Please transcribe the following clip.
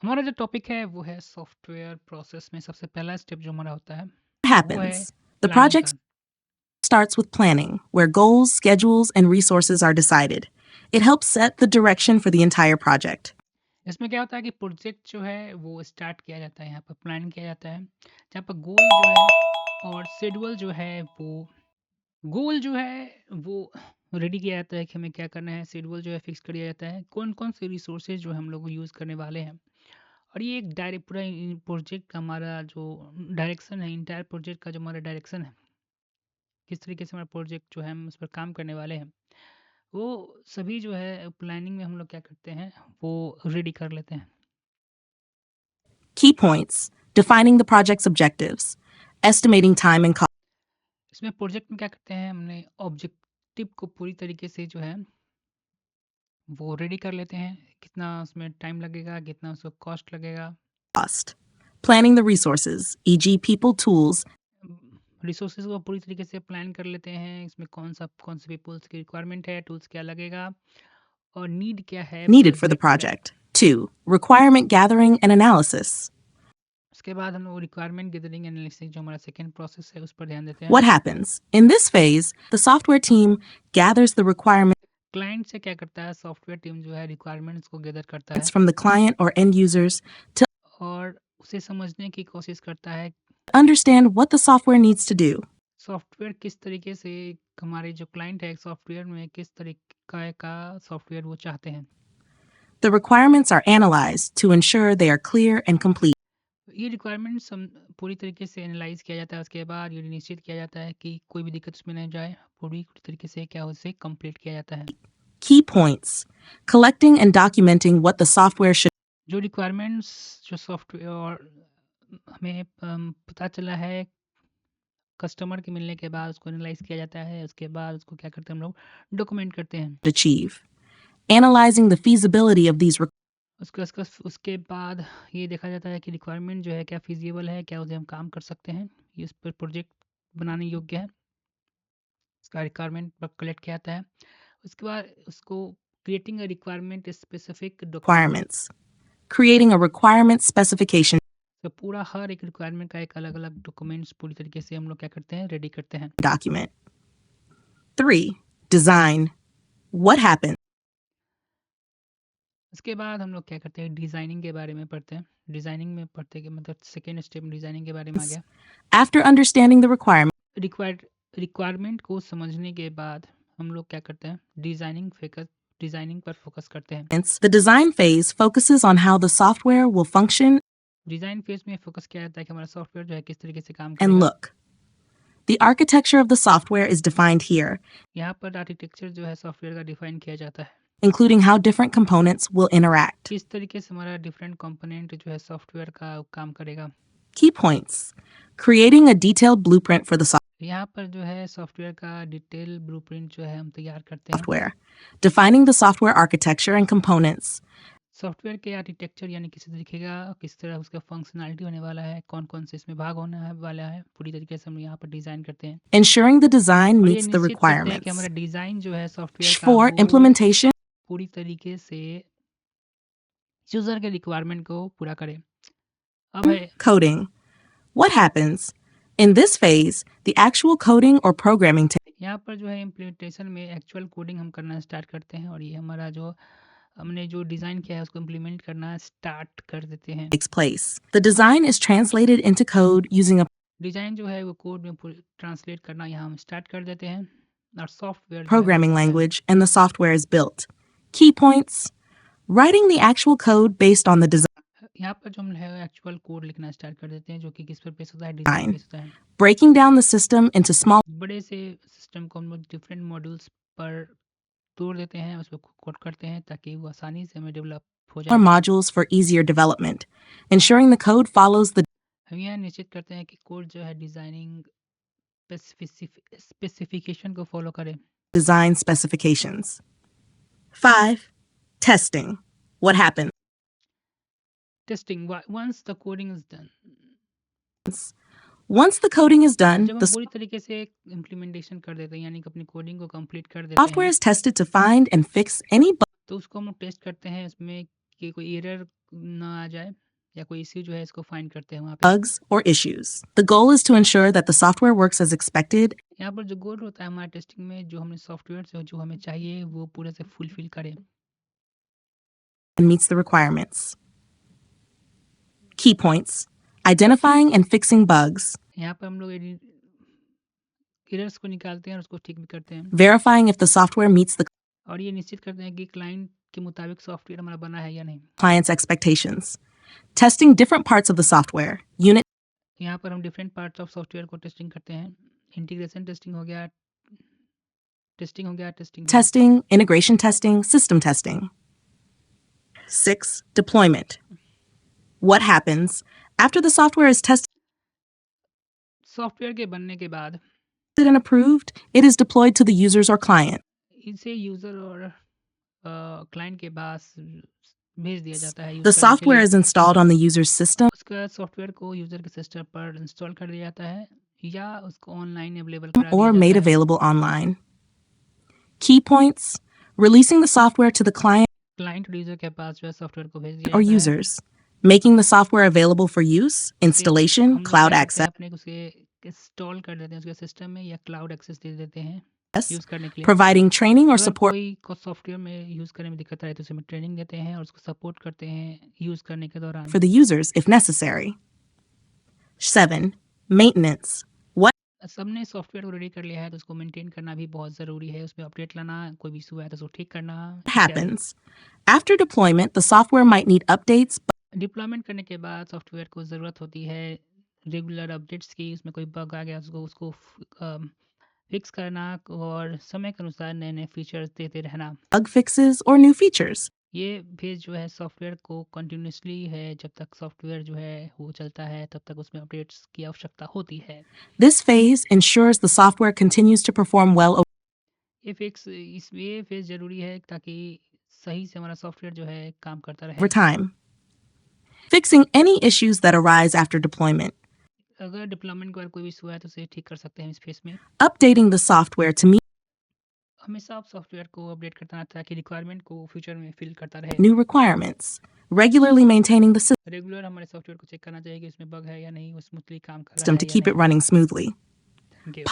हमारा जो टॉपिक है वो है सॉफ्टवेयर प्रोसेस में सबसे पहला स्टेप जो हमारा होता है वो है Happens. The प्लानिंग project का। starts with planning, where goals, schedules, and resources are decided. It helps set the direction for the entire project. इसमें क्या होता है कि प्रोजेक्ट जो है वो स्टार्ट किया जाता है, यहाँ पर प्लान किया जाता है, जहाँ पर गोल जो है और शेड्यूल जो है वो रेडी किया जाता है कि हमें क्या करना है। शेड्यूल जो है फिक्स कर दिया जाता है, कौन कौन से रिसोर्सेज जो हम लोग यूज़ करने वाले हैं। और ये एक डायरेक्ट पूरा प्रोजेक्ट का हमारा जो डायरेक्शन है, इंटायर प्रोजेक्ट का जो हमारा डायरेक्शन है, किस तरीके से हमारा प्रोजेक्ट जो है हम उस पर काम करने वाले हैं, वो सभी जो है प्लानिंग में हम लोग क्या करते हैं वो रेडी कर लेते हैं। Key points: defining the project's objectives, estimating time and cost, इसमें प्रोजेक्ट में क्या करते हैं, हमने ऑब्जेक्टिव को पूरी तरीके से जो है वो रेडी कर लेते हैं, कितना उसमें टाइम लगेगा, कितना उसको कॉस्ट लगेगा। planning the resources, e.g., people, tools, resources को पूरी तरीके से प्लान कर लेते हैं, इसमें कौन से पीपल्स की रिक्वायरमेंट है, टूल्स क्या लगेगा और नीड क्या है needed for the प्रोजेक्ट का। project. 2. Requirement gathering and analysis. उसके बाद हम लोग रिक्वायरमेंट गैदरिंग एनालिसिस जो हमारा सेकेंड प्रोसेस है उस पर ध्यान देते हैं। What happens? In this phase, the software team gathers the requirements client से क्या करता है, सॉफ्टवेयर टीम जो है रिक्वायरमेंट्स को गैदर करता है from the client or end users to और उसे समझने की कोशिश करता है understand what the software needs to do. Software किस तरीके से, हमारे जो क्लाइंट है सॉफ्टवेयर में किस तरीके का सॉफ्टवेयर वो चाहते हैं। The requirements are analyzed to ensure they are clear and complete. ये रिक्वायरमेंट्स हम पूरी तरीके से एनालाइज किया जाता है, उसके बाद ये निश्चित किया जाता है कि कोई भी दिक्कत उसमें नहीं जाए, पूरी तरीके से क्या उसे कंप्लीट किया जाता है। Key points: collecting and documenting what the software should जो रिक्वायरमेंट्स जो सॉफ्टवेयर और हमें पता चला है कस्टमर के मिलने के बाद उसको एनालाइज किया जाता है, उसके बाद उसको क्या करते हैं हम लोग डॉक्यूमेंट करते हैं। achieve. Analyzing the feasibility of these उसके बाद ये देखा जाता है कि रिक्वायरमेंट जो है क्या फिजिबल है, क्या उसे हम काम कर सकते हैं, ये इस पर प्रोजेक्ट बनाने योग्य है, इसका रिक्वायरमेंट कलेक्ट किया जाता है। उसके बाद उसको creating a requirement specific document, requirements. Creating a requirement specification तो पूरा हर एक रिक्वायरमेंट का एक अलग अलग डॉक्यूमेंट्स पूरी तरीके से हम लोग क्या करते हैं रेडी करते हैं। document. 3. Design. What happens? उसके बाद हम लोग क्या करते हैं डिज़ाइनिंग के बारे में पढ़ते हैं। डिज़ाइनिंग में पढ़ते कि मतलब सेकेंड स्टेप डिज़ाइनिंग के बारे में आ गया। After understanding the requirement, requirement को समझने के बाद हम लोग क्या करते हैं डिज़ाइनिंग पर फोकस करते हैं। the design phase focuses on how the software will function design phase में फोकस किया जाता है कि हमारा सॉफ्टवेयर जो है किस तरीके से काम and करेगा। look. The architecture of the software is defined here, यहाँ पर आर्किटेक्चर जो है सॉफ्टवेयर का डिफाइन किया जाता है, including how different components will interact. किस तरीके से हमारा डिफरेंट कंपोनेंट जो है सॉफ्टवेयर का काम करेगा। Key points: creating a detailed blueprint for the यहाँ पर जो है सॉफ्टवेयर का डिटेल ब्लूप्रिंट जो है हम तैयार करते हैं। software, defining the software architecture and components, software के आर्किटेक्चर यानी किसी तरीके का किस तरह उसका फंक्शनैलिटी होने वाला है, कौन कौन से इसमें भाग होने है वाला है, पूरी तरीके से हम यहाँ पर डिज़ाइन करते हैं ensuring the design और ये meets the निश्चित करते हैं कि requirements. हमारा डिज़ाइन जो है सॉफ्टवेयर का 4. वो Implementation पूरी तरीके से यूज़र के रिक्वायरमेंट को पूरा करे। अब है coding. What happens? In this phase, the actual coding or programming यहाँ पर जो है इम्प्लीमेंटेशन में एक्चुअल कोडिंग हम करना स्टार्ट करते हैं और ये हमारा जो हमने जो डिज़ाइन किया है उसको इम्प्लीमेंट करना स्टार्ट कर देते हैं। takes place. The design is translated into code using a design जो है वो कोड में ट्रांसलेट करना यहाँ हम स्टार्ट कर देते हैं और सॉफ्टवेयर जो है वो programming बनता है। language and the software is built. Key points: writing the actual code based on the यहाँ पर जो हम है एक्चुअल कोड लिखना स्टार्ट कर देते हैं जो कि किस पर बेस होता है, डिज़ाइन design, बेस होता है। breaking down the system into small बड़े से सिस्टम को हम लोग डिफरेंट मॉड्यूल्स पर तोड़ देते हैं, उस पर कोड करते हैं ताकि वो आसानी से हमें डेवलप हो जाए। modules for easier development, ensuring the code follows the हम यह निश्चित करते हैं कि कोड जो है डिज़ाइनिंग स्पेसिफिकेशन को फॉलो करे। design specifications. 5. Testing. What happens? Testing once the coding is done, Once the coding is done, जब हम the पूरी तरीके से इम्प्लीमेंटेशन कर देते हैं यानी कि अपनी कोडिंग को कंप्लीट कर देते software हैं is tested to find and fix any तो उसको हम लोग टेस्ट करते हैं इसमें कि कोई एरर ना आ जाए या कोई इश्यू जो है इसको फाइंड करते हैं वहाँ पे। bugs, or issues. The goal is to ensure that the software works as expected यहाँ पर जो गोल होता है हमारे टेस्टिंग में, जो हमने सॉफ्टवेयर जो हमें चाहिए वो पूरे से फुलफिल करे। and meets the requirements. Key points: identifying and fixing bugs, यहाँ पर हम लोग एरर्स को निकालते हैं और उसको ठीक भी करते हैं, verifying if the software meets the और ये निश्चित करते हैं कि क्लाइंट के मुताबिक सॉफ्टवेयर हमारा बना है या नहीं। client's expectations, testing different parts of the software, unit यहाँ पर हम डिफरेंट पार्ट्स ऑफ सॉफ्टवेयर को टेस्टिंग करते हैं। इंटीग्रेशन टेस्टिंग हो गया, testing testing, integration testing, system testing. 6. Deployment. What happens after the software is tested software के बनने के बाद and approved? It is deployed to the users or client. इसे यूज़र और क्लाइंट के पास भेज दिया जाता है The यूज़ करने के software लिए। is installed on the user's system उसका सॉफ्टवेयर को यूज़र के सिस्टम पर इंस्टॉल कर दिया जाता है या उसको ऑनलाइन अवेलेबल करा or दिया made जाता है। available online. Key points: releasing the software to the client client और यूज़र के पास जो है सॉफ्टवेयर को भेज दिया or जाता है। users, making the software available for use, इसे installation, हम लोग cloud क्या करते हैं, access, अपने उसे इंस्टॉल कर देते हैं उसके सिस्टम में या क्लाउड एक्सेस दे देते हैं यूज़ करने के लिए। providing training or अगर support कोई को सॉफ्टवेयर में यूज़ करने में दिक्कत आए तो उसे हम ट्रेनिंग देते हैं और उसको सपोर्ट करते हैं यूज़ करने के दौरान। for the users if necessary. 7. Maintenance. What सबने सॉफ्टवेयर को रेडी कर लिया है तो उसको मेंटेन करना भी बहुत ज़रूरी है, उसमें अपडेट लाना, कोई भी इशू है तो उसको ठीक करना इत्यादि। happens? After deployment, the software might need updates, deployment करने के बाद सॉफ्टवेयर को ज़रूरत होती है रेगुलर अपडेट्स की। उसमें कोई बग आ गया उसको फिक्स करना और समय के अनुसार नए नए फीचर्स देते रहना। bug fixes, or new features. ये फेज जो है सॉफ्टवेयर को कंटिन्यूसली है, जब तक सॉफ्टवेयर जो है वो चलता है तब तक उसमें अपडेट्स की आवश्यकता होती है। This phase ensures the software continues to perform well ये फेज ज़रूरी है ताकि सही से हमारा सॉफ्टवेयर जो है काम करता रहे। over time. Fixing any issues that arise after deployment. अगर डिप्लॉयमेंट के बाद कोई भी इशू है तो उसे ठीक कर सकते हैं इस फेज में। Updating the software to meet हमेशा आप सॉफ्टवेयर को अपडेट करता रहना ताकि रिक्वायरमेंट को फ्यूचर में फिल करता रहे। new requirements. Regularly maintaining the regular हमारे सॉफ्टवेयर को चेक करना चाहिए कि उसमें बग है या नहीं, वो स्मूथली काम कर रहा system है to या keep it नहीं। running smoothly. Thank you.